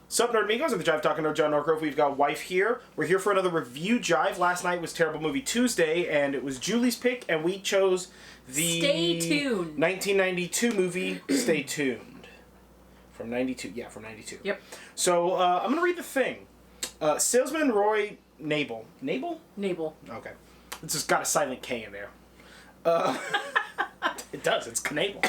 Sup, Nerdmigos, at the Jive Talking Nerd, John Norgrove. We've got Wife here. We're here for another review Jive. Last night was Terrible Movie Tuesday, and it was Julie's pick, and we chose the Stay Tuned 1992 movie Stay Tuned. From 92. Yeah, from 92. Yep. So, I'm going to read the thing. Salesman Roy Nabel. Nabel? Nabel. Okay. It's just got a silent K in there. It does. It's Knable.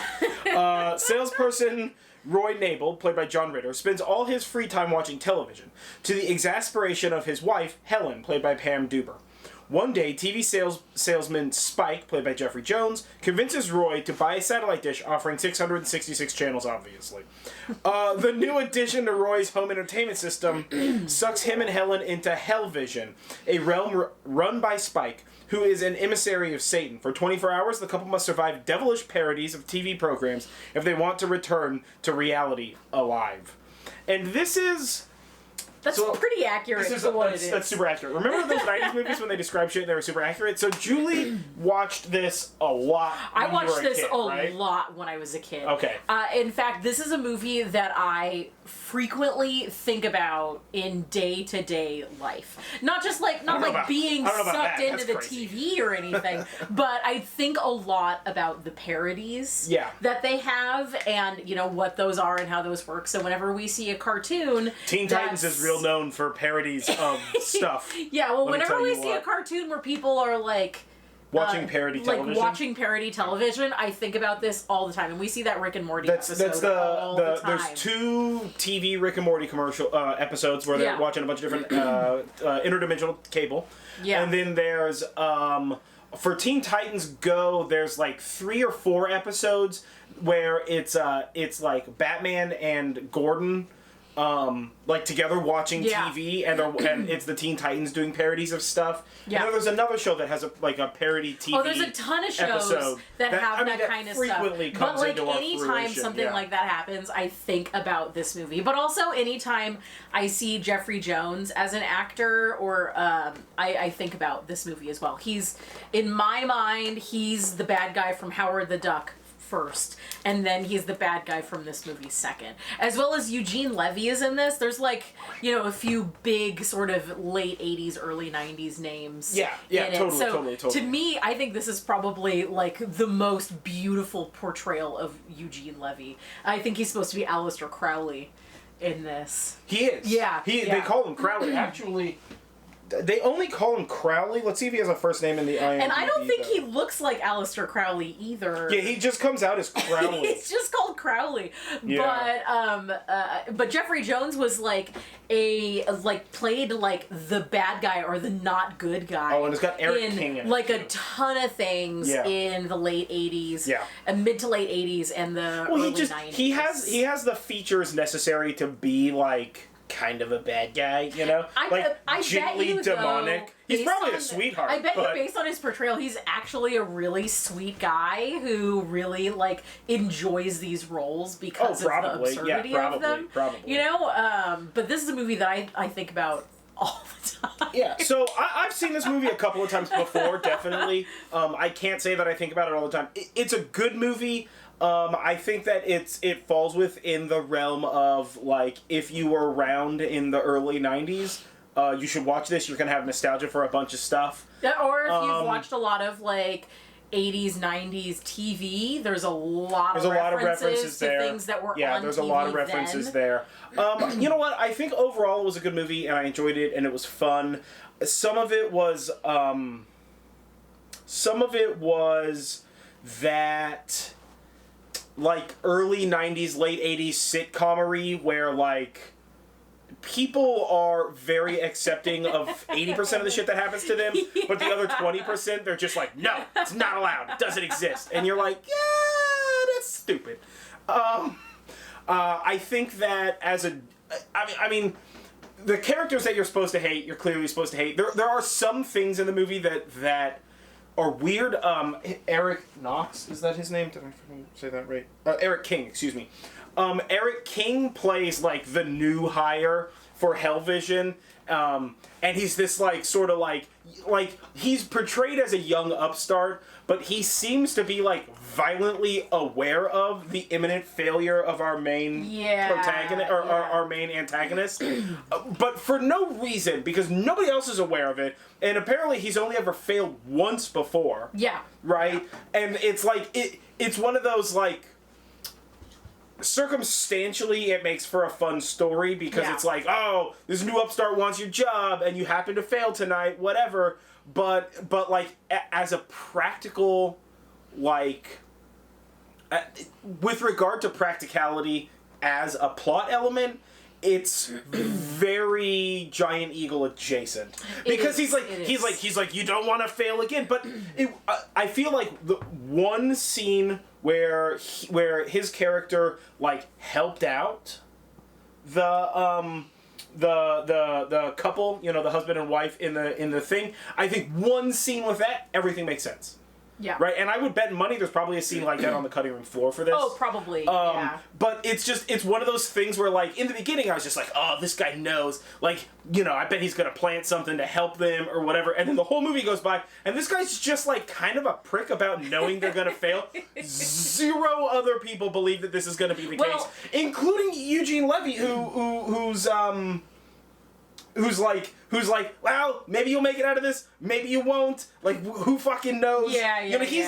Salesperson Roy Nabel, played by John Ritter, spends all his free time watching television, to the exasperation of his wife, Helen, played by Pam Duber. One day, TV salesman Spike, played by Jeffrey Jones, convinces Roy to buy a satellite dish offering 666 channels, obviously. The new addition to Roy's home entertainment system sucks him and Helen into Hellvision, a realm run by Spike, who is an emissary of Satan. For 24 hours, the couple must survive devilish parodies of TV programs if they want to return to reality alive. And this is... That's pretty accurate for what it is. That's super accurate. Remember those 90s movies when they describe shit and they were super accurate? So Julie watched this a lot when I watched you were a this kid, a right? lot when I was a kid. Okay. In fact, this is a movie that I frequently think about in day-to-day life. Not being sucked into the TV or anything, but I think a lot about the parodies that they have and, you know, what those are and how those work. So whenever we see a cartoon... Teen Titans is real known for parodies of stuff. Yeah, well, whenever we see a cartoon where people are like... Watching parody television? Like watching parody television, I think about this all the time. And we see that Rick and Morty episode all the time. There's two TV Rick and Morty commercial episodes where they're watching a bunch of different interdimensional cable. Yeah. And then there's... for Teen Titans Go, there's like 3 or 4 episodes where it's like Batman and Gordon... like together watching TV, and it's the Teen Titans doing parodies of stuff. Yeah. And then there's another show that has a parody TV. Oh, there's a ton of shows that have that kind of stuff. But like anytime something like that happens, I think about this movie. But also anytime I see Jeffrey Jones as an actor, or I think about this movie as well. He's, in my mind, he's the bad guy from Howard the Duck first, and then he's the bad guy from this movie second. As well as Eugene Levy is in this. There's like, you know, a few big sort of late 80s, early 90s names. Yeah, totally. To me, I think this is probably like the most beautiful portrayal of Eugene Levy. I think he's supposed to be Aleister Crowley in this. He is. Yeah. They call him Crowley. Actually, they only call him Crowley. Let's see if he has a first name in the IMDb. And I don't think he looks like Aleister Crowley either. Yeah, he just comes out as Crowley. He's just called Crowley. Yeah. But Jeffrey Jones was played like the bad guy or the not good guy. Oh, and it's got Eric King in it, like a ton of things in the late 80s. Yeah. Mid to late 80s and the early 90s. He has the features necessary to be like kind of a bad guy, you know? I gently bet you, demonic. Though, he's probably a sweetheart. I bet you, based on his portrayal, he's actually a really sweet guy who really like enjoys these roles because of the absurdity of them. Probably. You know, but this is a movie that I think about all the time. Yeah, so I've seen this movie a couple of times before, definitely. I can't say that I think about it all the time. It's a good movie. I think that it falls within the realm of, like, if you were around in the early 90s, you should watch this. You're going to have nostalgia for a bunch of stuff. Yeah, or if you've watched a lot of, like, 80s, 90s TV, there's a lot of references to things that were on TV. Yeah, there's a lot of references there. You know what? I think overall it was a good movie, and I enjoyed it, and it was fun. Some of it was that... like early 90s, late 80s sitcomery where like people are very accepting of 80% of the shit that happens to them, but the other 20% they're just like, no, it's not allowed, it doesn't exist. And you're like, yeah, that's stupid. I think that I mean the characters that you're supposed to hate, you're clearly supposed to hate. There are some things in the movie that are weird. Eric Knox, is that his name? Did I say that right? Eric King, excuse me. Eric King plays, like, the new hire for Hellvision. And he's this, like, sort of, like, he's portrayed as a young upstart, but he seems to be, like, violently aware of the imminent failure of our main protagonist, or our main antagonist. But for no reason, because nobody else is aware of it, and apparently he's only ever failed once before. Yeah. Right? Yeah. And it's, like, it's one of those, like, circumstantially it makes for a fun story because it's like, oh, this new upstart wants your job and you happen to fail tonight, whatever. But like, as a practical, like, with regard to practicality as a plot element, it's very Giant Eagle adjacent because he's like you don't want to fail again. But I feel like the one scene where his character, like, helped out the couple, you know, the husband and wife in the thing. I think one scene with that, everything makes sense. Yeah. Right? And I would bet money there's probably a scene like that on the cutting room floor for this. Oh, probably. Yeah. But it's one of those things where, like, in the beginning I was just like, oh, this guy knows. Like, you know, I bet he's going to plant something to help them or whatever. And then the whole movie goes by and this guy's just, like, kind of a prick about knowing they're going to fail. Zero other people believe that this is going to be the case, including Eugene Levy, who's like, well, maybe you'll make it out of this, maybe you won't. Like, who fucking knows? Yeah. You know, he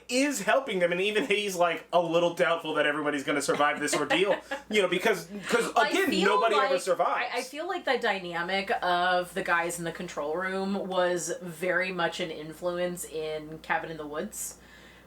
is helping them, and even he's, like, a little doubtful that everybody's going to survive this ordeal. You know, because again, nobody ever survives. I feel like the dynamic of the guys in the control room was very much an influence in Cabin in the Woods.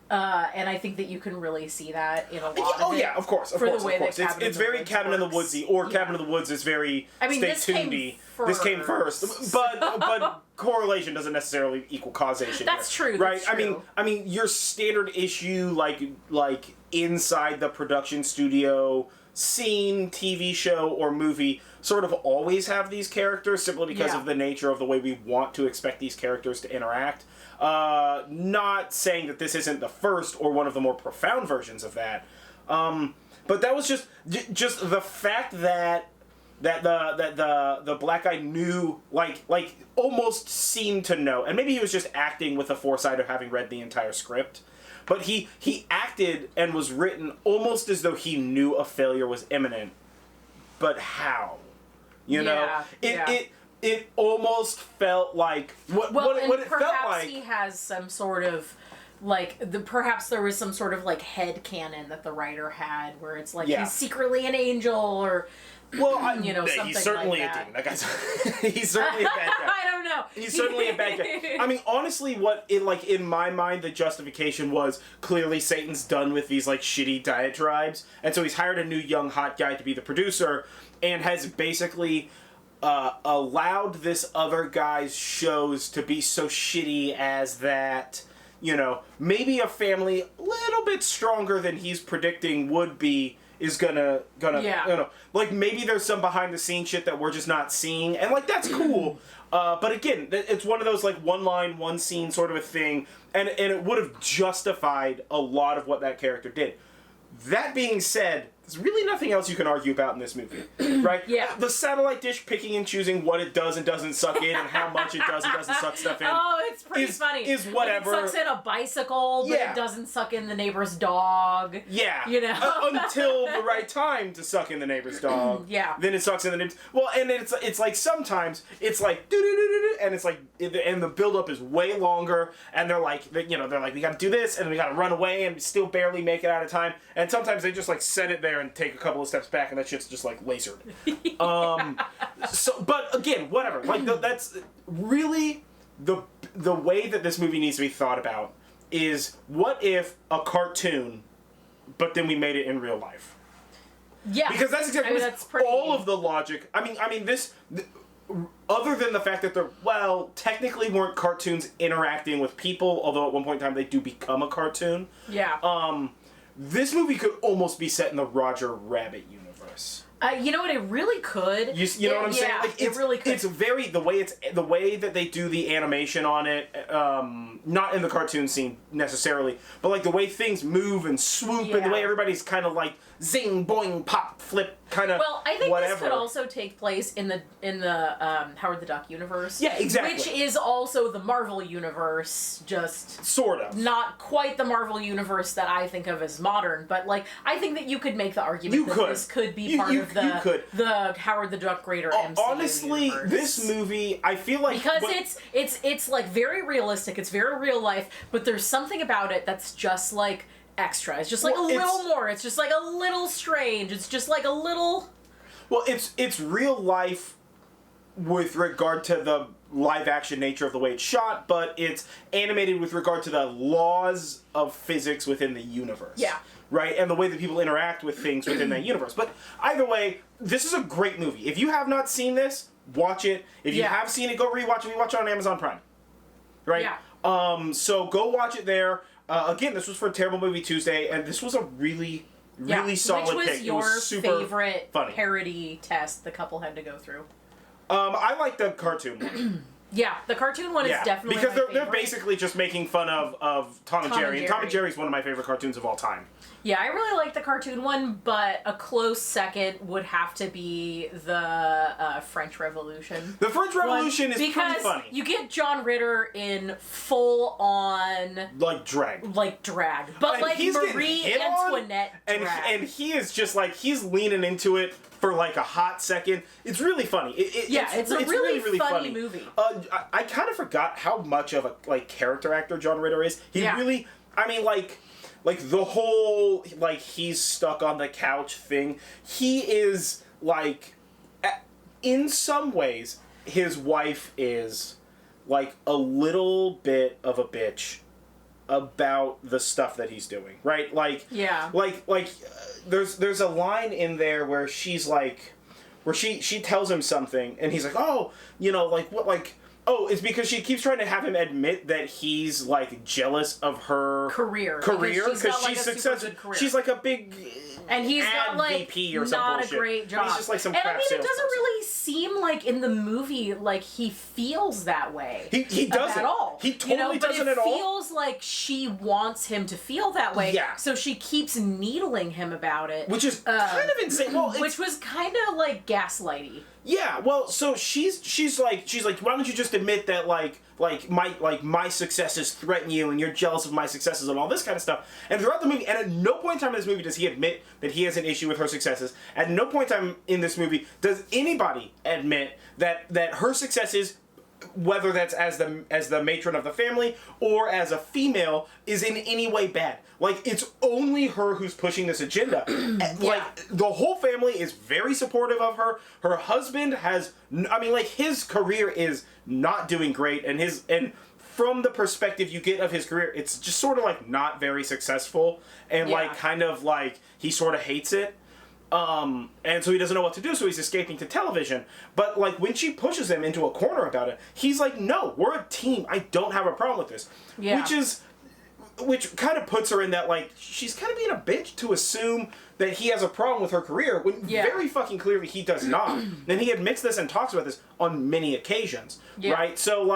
And I think that you can really see that in a lot of it. Oh, yeah, of course. It's very Cabin in the Woodsy, or Cabin in the Woods is very Stay Tunedy. This came first. But correlation doesn't necessarily equal causation. That's true. Right? That's true. I mean, your standard issue, like inside the production studio scene, TV show, or movie, sort of always have these characters simply because of the nature of the way we want to expect these characters to interact. Not saying that this isn't the first or one of the more profound versions of that, but that was just the fact that the black guy knew, like almost seemed to know, and maybe he was just acting with the foresight of having read the entire script, but he acted and was written almost as though he knew a failure was imminent, but how? You know, it almost felt like what it felt like. He has some sort of, like, perhaps there was some sort of, like, head canon that the writer had where it's like he's secretly an angel, or you know, something he's certainly like a that. demon. That guy's he's certainly a bad guy. I don't know. He's certainly a bad guy. I mean, honestly, in my mind, the justification was clearly Satan's done with these, like, shitty diatribes, and so he's hired a new young hot guy to be the producer, and has basically allowed this other guy's shows to be so shitty as that, you know, maybe a family a little bit stronger than he's predicting would be is gonna you know, like, maybe there's some behind the scenes shit that we're just not seeing, and, like, that's cool. But again, it's one of those, like, one line, one scene sort of a thing, and it would have justified a lot of what that character did. That being said, there's really nothing else you can argue about in this movie, right? Yeah. The satellite dish picking and choosing what it does and doesn't suck in, and how much it does and doesn't suck stuff in. Oh, it's pretty funny. Is whatever. Like, it sucks in a bicycle, but it doesn't suck in the neighbor's dog. Yeah. You know? Until the right time to suck in the neighbor's dog. Yeah. Then it sucks in the neighbor's... Well, and it's like sometimes it's like do-do-do-do-do, and it's like, and the build-up is way longer, and they're like, we gotta do this, and we gotta run away, and still barely make it out of time, and sometimes they just, like, set it there and take a couple of steps back, and that shit's just, like, lasered. So, but again, whatever. Like, that's really the way that this movie needs to be thought about is, what if a cartoon, but then we made it in real life? Yeah. Because that's exactly all of the logic. I mean, this, other than the fact that they're, well, technically weren't cartoons interacting with people, although at one point in time they do become a cartoon. Yeah. This movie could almost be set in the Roger Rabbit universe. You know what? It really could. You know what I'm saying? Like, it really could. It's very the way that they do the animation on it. Not in the cartoon scene necessarily, but, like, the way things move and swoop, and the way everybody's kind of, like, zing, boing, pop, flip kind of. Well, I think whatever. this could also take place in the Howard the Duck universe. Yeah, exactly. Which is also the Marvel universe, just sort of not quite the Marvel universe that I think of as modern, but like I think that you could make the argument this could be part of the Howard the Duck Greater MCU honestly, universe. This movie, I feel like because it's like very realistic, it's very real life, but there's something about it that's just like extra. It's just like a little more. It's just like a little strange. It's just like a little. Well, it's real life with regard to the live action nature of the way it's shot, but it's animated with regard to the laws of physics within the universe. Yeah. Right? And the way that people interact with things within that universe. But either way, this is a great movie. If you have not seen this, watch it. If you have seen it, go rewatch it. We watch it on Amazon Prime. Right? Yeah. So go watch it there. Again, this was for Terrible Movie Tuesday, and this was a really solid pick. Which was your favorite funny parody test the couple had to go through? I like the cartoon one. Yeah, the cartoon one is definitely because my they're basically just making fun of Tom and Jerry. And Tom and Jerry is one of my favorite cartoons of all time. Yeah, I really like the cartoon one, but a close second would have to be the French Revolution. The French Revolution is pretty funny. Because you get John Ritter in full-on... drag. But Marie Antoinette drag. And he is just he's leaning into it for a hot second. It's really funny. It's a really funny movie. I kind of forgot how much of a character actor John Ritter is. He really... I mean, the whole, he's stuck on the couch thing. He is, in some ways, his wife is, a little bit of a bitch about the stuff that he's doing, right? There's a line in there where she's where she tells him something, and he's like, oh, oh, it's because she keeps trying to have him admit that he's jealous of her career because she's successful. She's a big and he's got VP or not some a great job. He's just some and crap it doesn't salesperson. really seem in the movie he feels that way. He doesn't at all. He totally doesn't at all. But it feels like she wants him to feel that way. Yeah. So she keeps needling him about it, which is kind of insane. Well, which was kind of gaslighty. Yeah, well, so she's like, why don't you just admit that my successes threaten you and you're jealous of my successes and all this kind of stuff. And throughout the movie, and at no point in time in this movie does he admit that he has an issue with her successes. At no point in time in this movie does anybody admit that her successes, whether that's as the matron of the family or as a female, is in any way bad. It's only her who's pushing this agenda. The whole family is very supportive of her. Her husband has, his career is not doing great, and from the perspective you get of his career, it's just sort of not very successful, and he sort of hates it. And so he doesn't know what to do, so he's escaping to television. But, when she pushes him into a corner about it, he's like, no, we're a team. I don't have a problem with this. Yeah. Which kind of puts her in that, she's kind of being a bitch to assume that he has a problem with her career, when very fucking clearly he does not. And he admits this and talks about this on many occasions, right? So,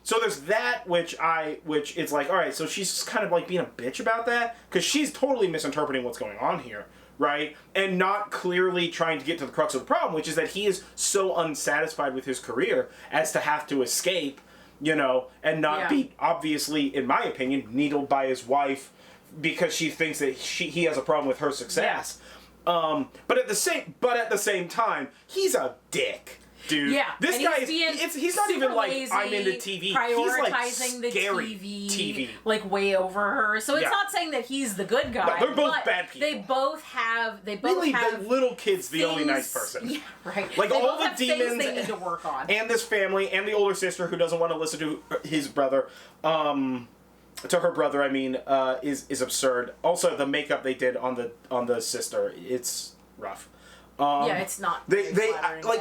so there's that, which it's all right, so she's kind of, being a bitch about that, because she's totally misinterpreting what's going on here. Right? And not clearly trying to get to the crux of the problem, which is that he is so unsatisfied with his career as to have to escape, and not be, obviously, in my opinion, needled by his wife because she thinks that he has a problem with her success. Yeah. But at the same time, he's a dick. Dude, this guy he's not even lazy, I'm into TV. Prioritizing he's the TV way over her. So it's not saying that he's the good guy. No, they're both bad people. They both have the little kid's the only nice person. Yeah, right. All the demons they need to work on. And this family and the older sister who doesn't want to listen to his brother. To her brother, is absurd. Also, the makeup they did on the sister, it's rough. It's not. They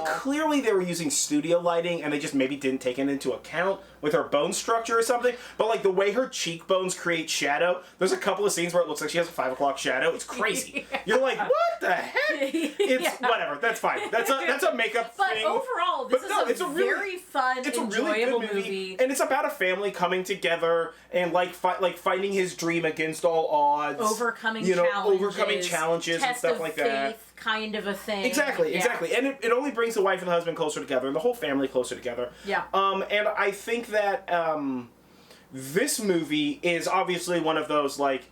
clearly they were using studio lighting and they just maybe didn't take it into account, with her bone structure or something, but like the way her cheekbones create shadow, there's a couple of scenes where it looks like she has a 5 o'clock shadow. It's crazy. You're like, what the heck? It's whatever. That's fine. That's a makeup thing. But overall, this is a very fun, enjoyable movie. And it's about a family coming together and like fighting his dream against all odds, overcoming challenges and stuff like that. Kind of a thing. Exactly. And it only brings the wife and the husband closer together and the whole family closer together. Yeah. And I think that this movie is obviously one of those like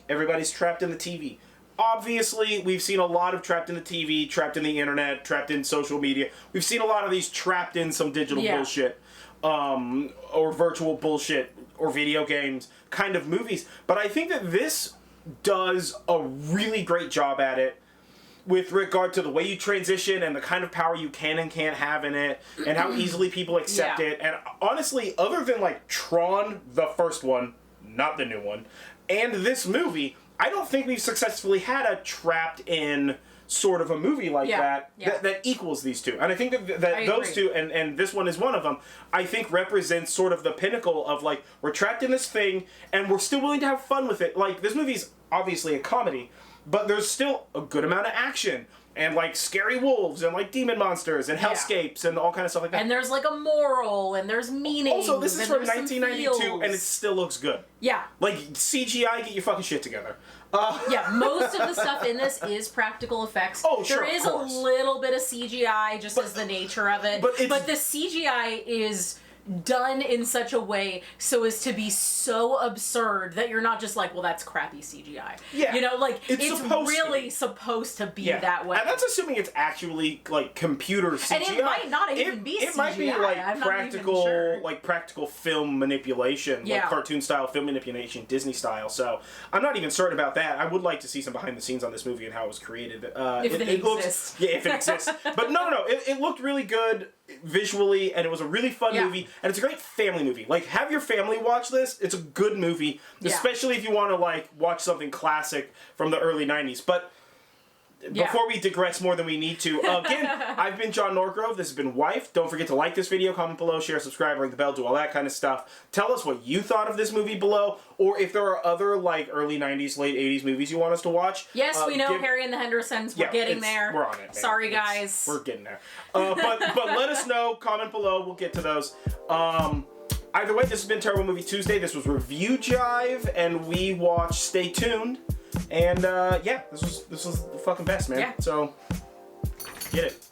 everybody's trapped in the TV. Obviously, we've seen a lot of trapped in the TV, trapped in the internet, trapped in social media. We've seen a lot of these trapped in some digital bullshit, or virtual bullshit, or video games kind of movies. But I think that this does a really great job at it with regard to the way you transition and the kind of power you can and can't have in it, and how easily people accept it. And honestly, other than like Tron, the first one, not the new one, and this movie, I don't think we've successfully had a trapped in sort of a movie like that equals these two. And I think that those two, and this one is one of them, I think represents sort of the pinnacle of like, we're trapped in this thing and we're still willing to have fun with it. Like, this movie's obviously a comedy, but there's still a good amount of action. And, like, scary wolves, and, like, demon monsters, and hellscapes, and all kind of stuff like that. And there's, like, a moral, and there's meaning. Also, this is from 1992, and it still looks good. Yeah. Like, CGI, get your fucking shit together. Yeah, most of the stuff in this is practical effects. Oh, sure, there is a little bit of CGI, just as the nature of it. But the CGI is done in such a way so as to be so absurd that you're not just like, well, that's crappy CGI. Yeah. You know, like, it's really supposed to be that way. And that's assuming it's actually, like, computer CGI. And it might not even be CGI. It might be, like, practical film manipulation, like cartoon-style film manipulation, Disney-style. So, I'm not even certain about that. I would like to see some behind-the-scenes on this movie and how it was created. If it exists. If it exists. But no. It looked really good visually, and it was a really fun movie, and it's a great family movie. Like, have your family watch this. It's a good movie, especially if you want to, like, watch something classic from the early 90s. But before we digress more than we need to, again, I've been John Norgrove. This has been Wife. Don't forget to like this video, comment below, share, subscribe, ring the bell, do all that kind of stuff. Tell us what you thought of this movie below, or if there are other, like, early 90s, late 80s movies you want us to watch. Yes, we know Harry and the Hendersons. We're getting there. We're on it, man. Sorry, guys. We're getting there. But let us know. Comment below. We'll get to those. Either way, this has been Terrible Movie Tuesday. This was Review Jive, and we watched Stay Tuned. And, this was the fucking best, man. Yeah. So, get it.